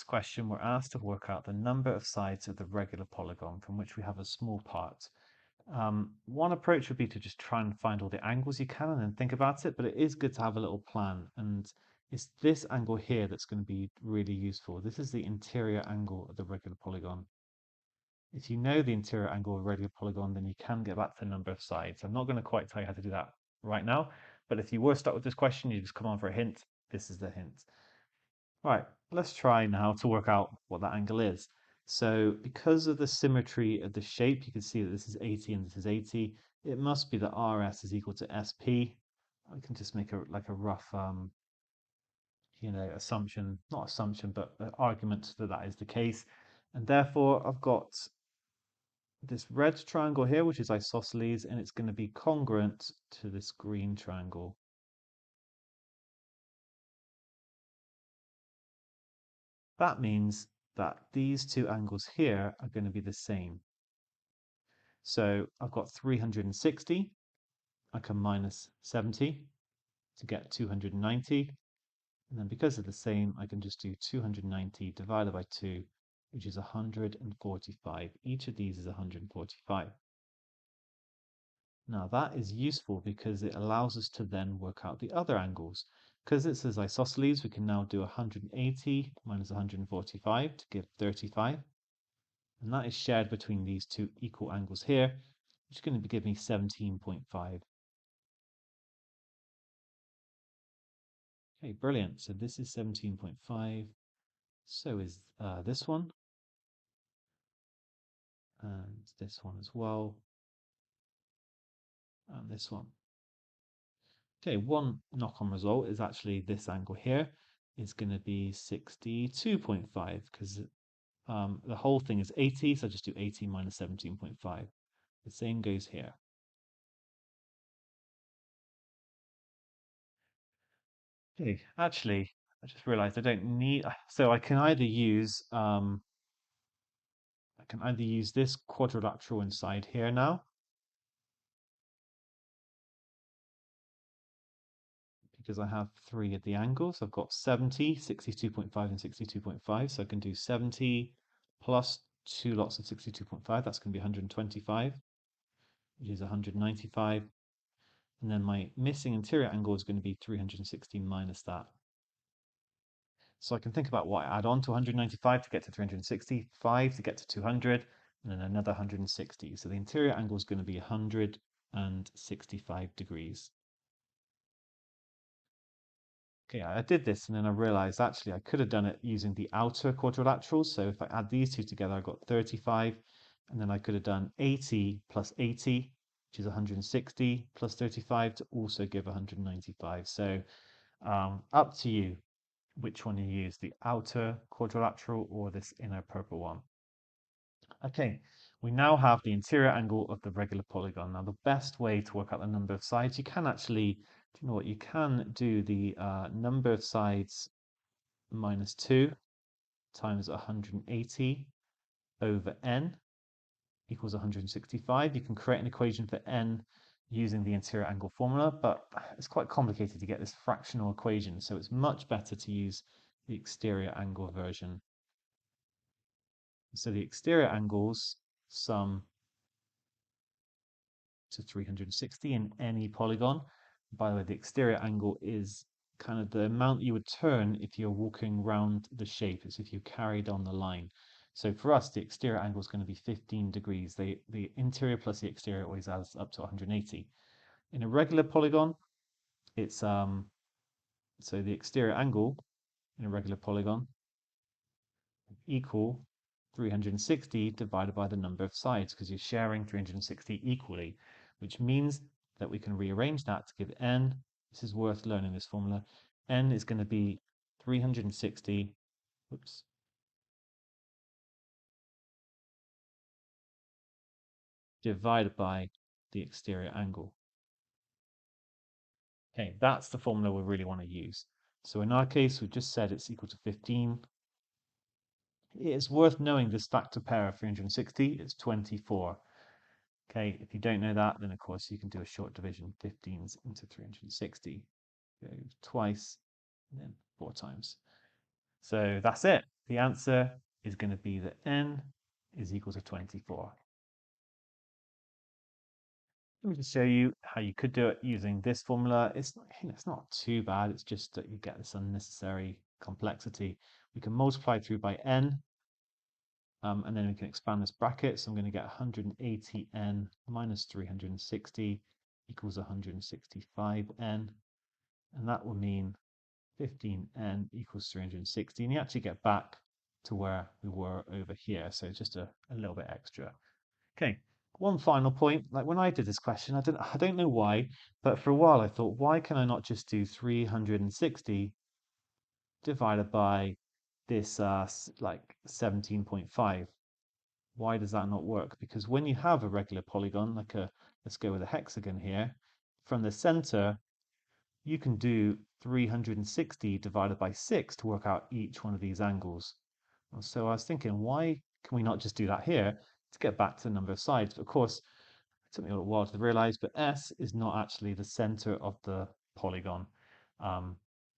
this question, we're asked to work out the number of sides of the regular polygon from which we have a small part. One approach would be to just try and find all the angles you can and then think about it, but it is good to have a little plan. And it's this angle here that's going to be really useful. This is the interior angle of the regular polygon. If you know the interior angle of a regular polygon, then you can get back to the number of sides. I'm not going to quite tell you how to do that right now, but if you were stuck with this question, you just come on for a hint. This is the hint. Right, let's try now to work out what that angle is. So because of the symmetry of the shape, you can see that this is 80 and this is 80. It must be that RS is equal to SP. I can just make a rough assumption, not assumption, but argument that that is the case. And therefore I've got this red triangle here, which is isosceles, and it's going to be congruent to this green triangle. That means that these two angles here are going to be the same. So I've got 360. I can minus 70 to get 290. And then because they're the same, I can just do 290 divided by 2, which is 145. Each of these is 145. Now that is useful because it allows us to then work out the other angles. Because it says isosceles, we can now do 180 minus 145 to give 35. And that is shared between these two equal angles here, which is going to give me 17.5. Okay, brilliant. So this is 17.5. So is this one. And this one as well. And this one. Okay, one knock-on result is actually this angle here is going to be 62.5 because the whole thing is 80, so I just do 80 minus 17.5. The same goes here. Okay, actually, I just realized I don't need, so I can either use this quadrilateral inside here now, because I have three of the angles. I've got 70, 62.5, and 62.5. So I can do 70 plus two lots of 62.5. That's going to be 125, which is 195. And then my missing interior angle is going to be 360 minus that. So I can think about what I add on to 195 to get to 360, 5 to get to 200, and then another 160. So the interior angle is going to be 165 degrees. Okay, I did this and then I realized actually I could have done it using the outer quadrilaterals. So if I add these two together, I got 35, and then I could have done 80 plus 80, which is 160 plus 35 to also give 195. So up to you which one you use, the outer quadrilateral or this inner purple one. Okay, we now have the interior angle of the regular polygon. Now the best way to work out the number of sides, you can actually, do you know what, you can do the number of sides minus 2 times 180 over n equals 165. You can create an equation for n using the interior angle formula, but it's quite complicated to get this fractional equation, so it's much better to use the exterior angle version. So the exterior angles sum to 360 in any polygon. By the way, the exterior angle is kind of the amount you would turn if you're walking around the shape, as if you carried on the line. So for us, the exterior angle is going to be 15 degrees. The interior plus the exterior always adds up to 180. In a regular polygon, it's so the exterior angle in a regular polygon equal 360 divided by the number of sides, because you're sharing 360 equally, which means that we can rearrange that to give n. This is worth learning this formula. N is going to be 360, oops, divided by the exterior angle. Okay, that's the formula we really want to use. So in our case, we've just said it's equal to 15. It's worth knowing this factor pair of 360 is 24. Okay, if you don't know that, then of course you can do a short division, 15s into 360. Go twice, and then 4 times. So that's it. the answer is going to be that n is equal to 24. Let me just show you how you could do it using this formula. It's not too bad. It's just that you get this unnecessary complexity. We can multiply through by n, and then we can expand this bracket. So I'm going to get 180n minus 360 equals 165n. And that will mean 15n equals 360. And you actually get back to where we were over here. So just a little bit extra. Okay, one final point. Like when I did this question, I don't know why, but for a while I thought, why can I not just do 360 divided by this like 17.5? Why does that not work? Because when you have a regular polygon, like let's go with a hexagon here, from the center, you can do 360 divided by 6 to work out each one of these angles. And so I was thinking, why can we not just do that here to get back to the number of sides? But of course, it took me a little while to realize, but S is not actually the center of the polygon.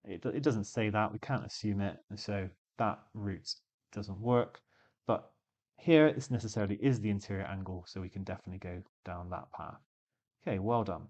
It doesn't say that, we can't assume it, and so that route doesn't work. But here, this necessarily is the interior angle, so we can definitely go down that path. Okay, well done.